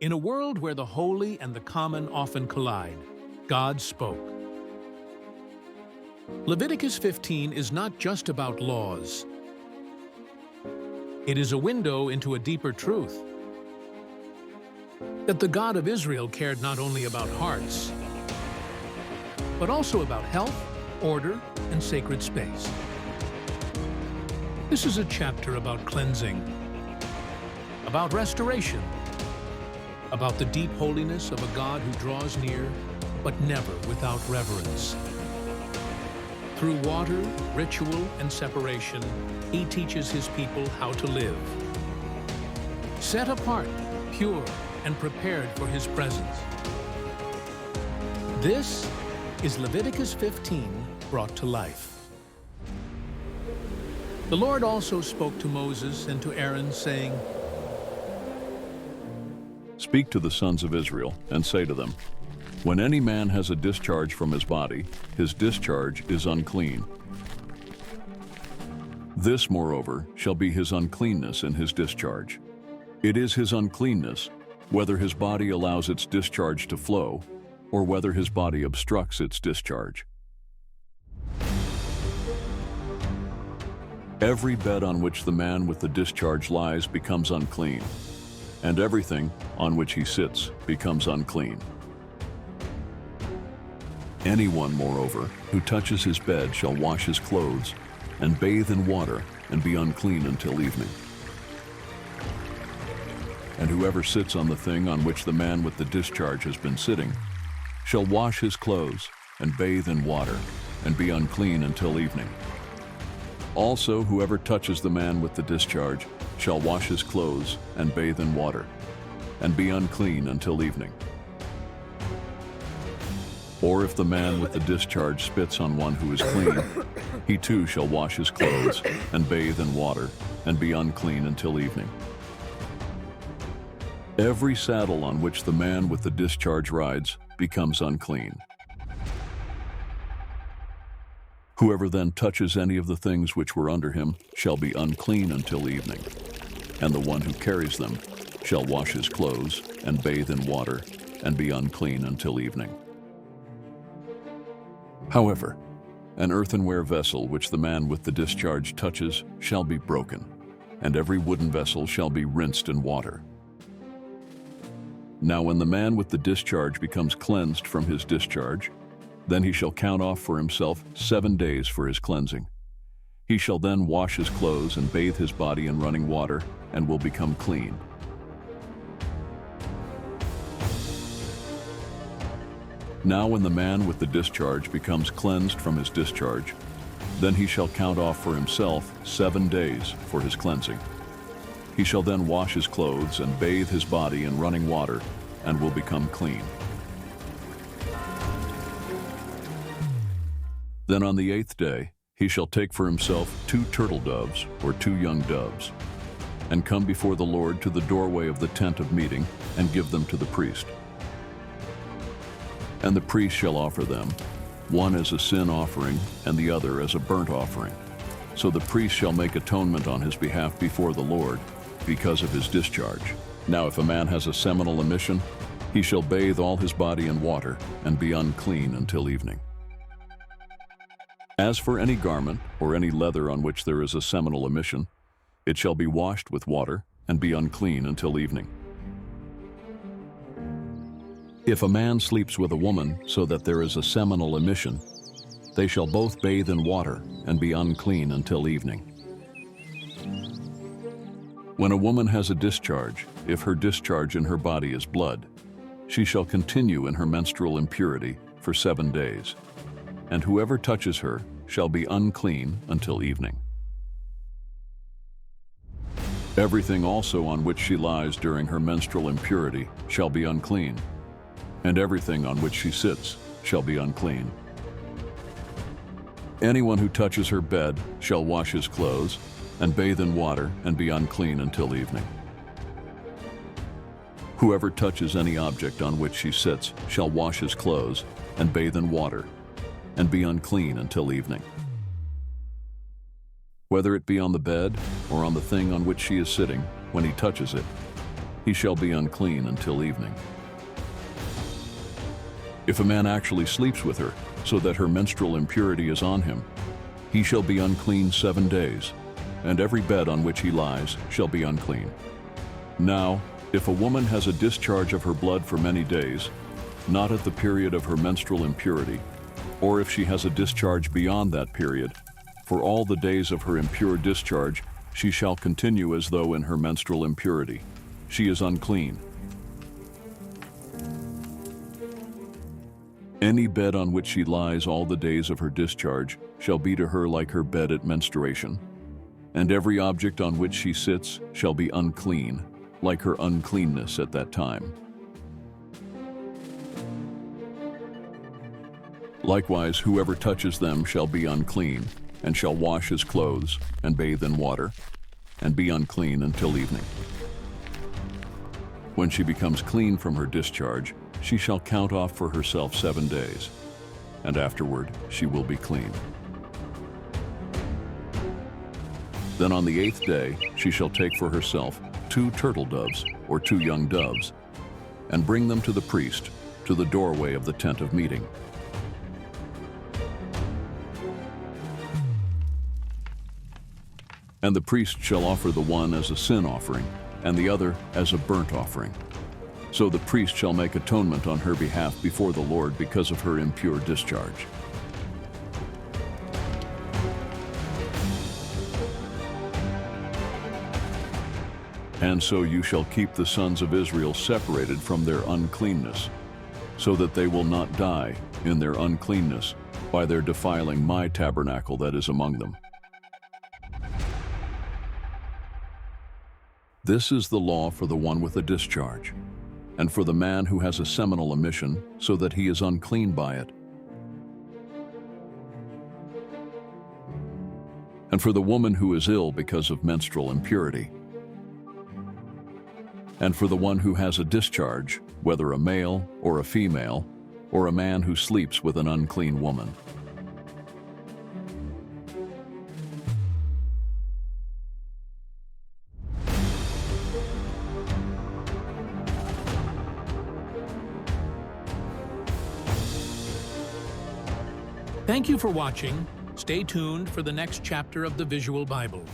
In a world where the holy and the common often collide, God spoke. Leviticus 15 is not just about laws. It is a window into a deeper truth. That the God of Israel cared not only about hearts, but also about health, order, and sacred space. This is a chapter about cleansing, about restoration, about the deep holiness of a God who draws near, but never without reverence. Through water, ritual, and separation, he teaches his people how to live. Set apart, pure, and prepared for his presence. This is Leviticus 15 brought to life. The Lord also spoke to Moses and to Aaron, saying, Speak to the sons of Israel, and say to them, When any man has a discharge from his body, his discharge is unclean. This, moreover, shall be his uncleanness in his discharge. It is his uncleanness, whether his body allows its discharge to flow, or whether his body obstructs its discharge. Every bed on which the man with the discharge lies becomes unclean, and everything on which he sits becomes unclean. Anyone, moreover, who touches his bed shall wash his clothes and bathe in water and be unclean until evening. And whoever sits on the thing on which the man with the discharge has been sitting shall wash his clothes and bathe in water and be unclean until evening. Also, whoever touches the man with the discharge shall wash his clothes and bathe in water and be unclean until evening. Or if the man with the discharge spits on one who is clean, he too shall wash his clothes and bathe in water and be unclean until evening. Every saddle on which the man with the discharge rides becomes unclean. Whoever then touches any of the things which were under him shall be unclean until evening, and the one who carries them shall wash his clothes and bathe in water and be unclean until evening. However, an earthenware vessel which the man with the discharge touches shall be broken, and every wooden vessel shall be rinsed in water. Now when the man with the discharge becomes cleansed from his discharge, then he shall count off for himself 7 days for his cleansing. He shall then wash his clothes and bathe his body in running water, and will become clean. Now when the man with the discharge becomes cleansed from his discharge, then he shall count off for himself 7 days for his cleansing. He shall then wash his clothes and bathe his body in running water, and will become clean. Then on the 8th day he shall take for himself 2 turtle doves or 2 young doves, and come before the Lord to the doorway of the tent of meeting, and give them to the priest. And the priest shall offer them, one as a sin offering and the other as a burnt offering. So the priest shall make atonement on his behalf before the Lord because of his discharge. Now if a man has a seminal emission, he shall bathe all his body in water and be unclean until evening. As for any garment or any leather on which there is a seminal emission, it shall be washed with water and be unclean until evening. If a man sleeps with a woman so that there is a seminal emission, they shall both bathe in water and be unclean until evening. When a woman has a discharge, if her discharge in her body is blood, she shall continue in her menstrual impurity for 7 days, and whoever touches her shall be unclean until evening. Everything also on which she lies during her menstrual impurity shall be unclean, and everything on which she sits shall be unclean. Anyone who touches her bed shall wash his clothes and bathe in water and be unclean until evening. Whoever touches any object on which she sits shall wash his clothes and bathe in water and be unclean until evening. Whether it be on the bed or on the thing on which she is sitting, when he touches it, he shall be unclean until evening. If a man actually sleeps with her, so that her menstrual impurity is on him, he shall be unclean 7 days, and every bed on which he lies shall be unclean. Now, if a woman has a discharge of her blood for many days, not at the period of her menstrual impurity, or if she has a discharge beyond that period, for all the days of her impure discharge she shall continue as though in her menstrual impurity. She is unclean. Any bed on which she lies all the days of her discharge shall be to her like her bed at menstruation, and every object on which she sits shall be unclean, like her uncleanness at that time. Likewise, whoever touches them shall be unclean, and shall wash his clothes, and bathe in water, and be unclean until evening. When she becomes clean from her discharge, she shall count off for herself 7 days, and afterward she will be clean. Then on the 8th day she shall take for herself 2 turtle doves or 2 young doves, and bring them to the priest, to the doorway of the tent of meeting. And the priest shall offer the one as a sin offering, and the other as a burnt offering. So the priest shall make atonement on her behalf before the Lord because of her impure discharge. And so you shall keep the sons of Israel separated from their uncleanness, so that they will not die in their uncleanness by their defiling my tabernacle that is among them. This is the law for the one with a discharge, and for the man who has a seminal emission, so that he is unclean by it. And for the woman who is ill because of menstrual impurity. And for the one who has a discharge, whether a male or a female, or a man who sleeps with an unclean woman. Thank you for watching. Stay tuned for the next chapter of the Visual Bible.